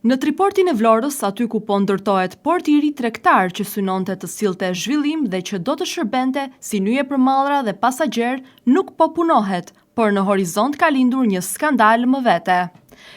Në triportin e Vlorës, aty ku po ndërtohet porti I ri tregtar që synonte të sillte zhvillim dhe që do të shërbente si nyje për mallra dhe pasagjer, nuk po punohet, por në horizont ka lindur një skandal më vete.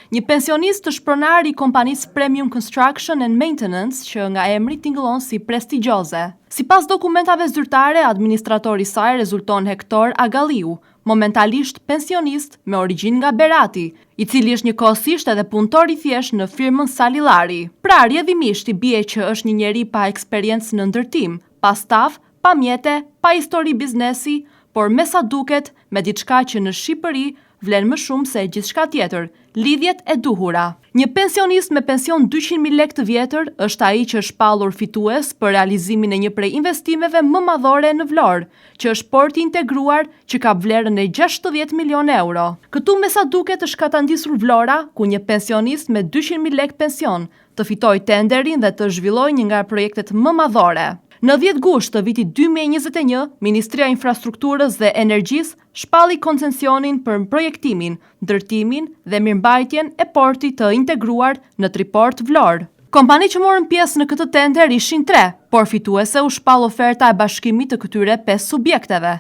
Një pensionist të shpronar I kompanisë Premium Construction and Maintenance që nga emri tingëllon si prestigjioze. Sipas dokumentave zyrtare, administratori I saj rezulton Hektor Agalliu, momentalisht pensionist me origjinë nga Berati, I cili është njëkohësisht edhe punëtor I thjesht në firmën Salilari. Pra, rrjedhimisht I bie që është një njeri pa eksperiencë në ndërtim, pa staf, pa mjete, pa histori biznesi, por me sa duket me diçka që në Shqipëri vlen më shumë se gjithçka tjetër, lidhjet e duhura. Një pensionist me pension 200.000 lekë të vjetër është ai që është shpallur fitues për realizimin e një prej investimeve më madhore në Vlorë, që është porti integruar që ka vlerën e 60 milion euro. Këtu me sa duket është katandisur Vlora, ku një pensionist me 200.000 lekë pension të fitoj tenderin dhe të zhvilloj një nga projektet më madhore. Në 10 gusht të vitit 2021, Ministria e Infrastrukturës dhe Energjisë shpalli koncesionin për projektimin, ndërtimin dhe mirëmbajtjen e portit të integruar në Triport Vlorë. Kompani që morën pjesë në këtë tender ishin 3, por fituese u shpall oferta e bashkimit të këtyre 5 subjekteve.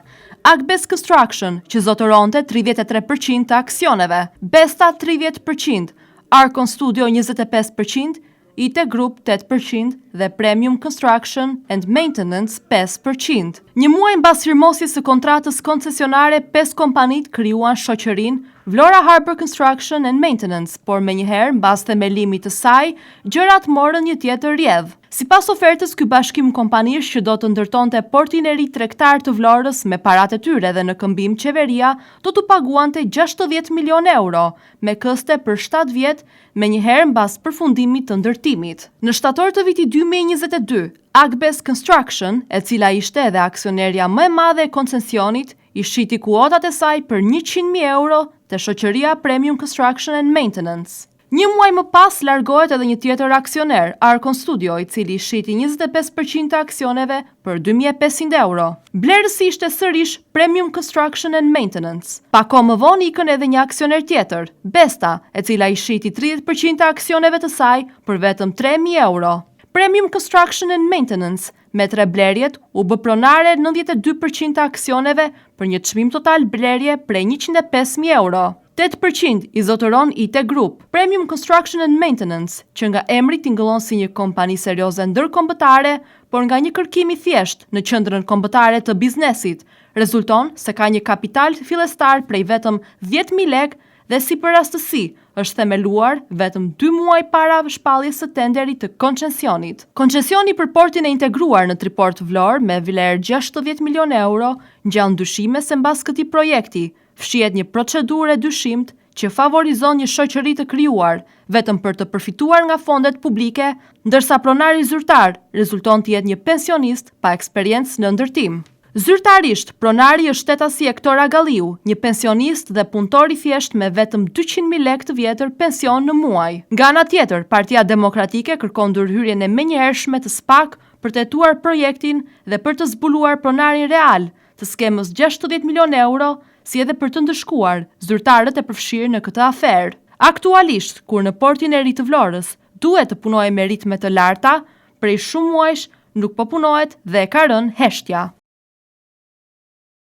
Agbes Construction, që zotëronte 33% të aksioneve, Besta 30%, Arkon Studio 25%, IT Group 8% dhe Premium Construction and Maintenance 5%. Një muaj mbas firmosjes së kontratës koncesionare, 5 kompanit krijuan shoqërinë Vlora Harbor Construction and Maintenance, por menjëherë mbas themelimit të saj, gjërat morën një tjetër rrjedh. Sipas ofertës, ky bashkim kompanish që do të ndërtonte portin e ri tregtar të Vlorës me paratë e tyre dhe në këmbim qeveria, do të paguante 60 milion euro, me këste për 7 vjet, menjëherë mbas përfundimit të ndërtimit. Në shtator të vitit 2022, Agbes Construction, e cila ishte edhe aksionerja më e madhe e koncesionit, I shiti kuotat e saj për 100.000 euro te shoqëria Premium Construction and Maintenance. Një muaj më pas largohet edhe një tjetër aksioner, Arkon Studio, I cili shiti 25% të aksioneve për 2.500 euro. Blerës ishte sërish Premium Construction and Maintenance. Pak kohë më vonë ikën edhe një aksioner tjetër, Besta, e cila I shiti 30% të aksioneve të saj për vetëm 3.000 euro. Premium Construction and Maintenance, me 3 blerjet, u bë pronare 92% të aksioneve për një çmim total blerje prej 105.000 euro. 8% I zotëron IT Group. Premium Construction and Maintenance, që nga emri tingëllon si një kompani serioze ndërkombëtare, por nga një kërkim I thjesht në qendrën kombëtare të biznesit, rezulton se ka një kapital fillestar prej vetëm 10.000 lekë dhe si për rastësi është themeluar vetëm 2 muaj para shpalljes së tenderit të koncesionit. Koncesioni për portin e integruar në Triport Vlorë me vlerë 60 milion euro ngjan dyshime se mbas këtij projekti fshihet një procedurë e dyshimt që favorizon një shoqëri të krijuar vetëm për të përfituar nga fondet publike, ndërsa pronari zyrtar rezulton të jetë një pensionist pa eksperiencë në ndërtim. Zyrtarisht, pronari është shteti Hektor Agalliu, një pensionist dhe punëtor I thjesht me vetëm 200.000 lekë të vjetër pension në muaj. Nga ana tjetër, Partia Demokratike kërkon ndërhyrjen e menjëhershme të SPAK për të hetuar projektin dhe për të zbuluar pronarin real të skemës 60 milion euro, si edhe për të ndëshkuar zyrtarët e përfshirë në këtë aferë. Aktualisht, kur në portin e ri të Vlorës duhet të punojë me ritme të larta, prej shumë muajsh nuk po punohet dhe ka rënë heshtja.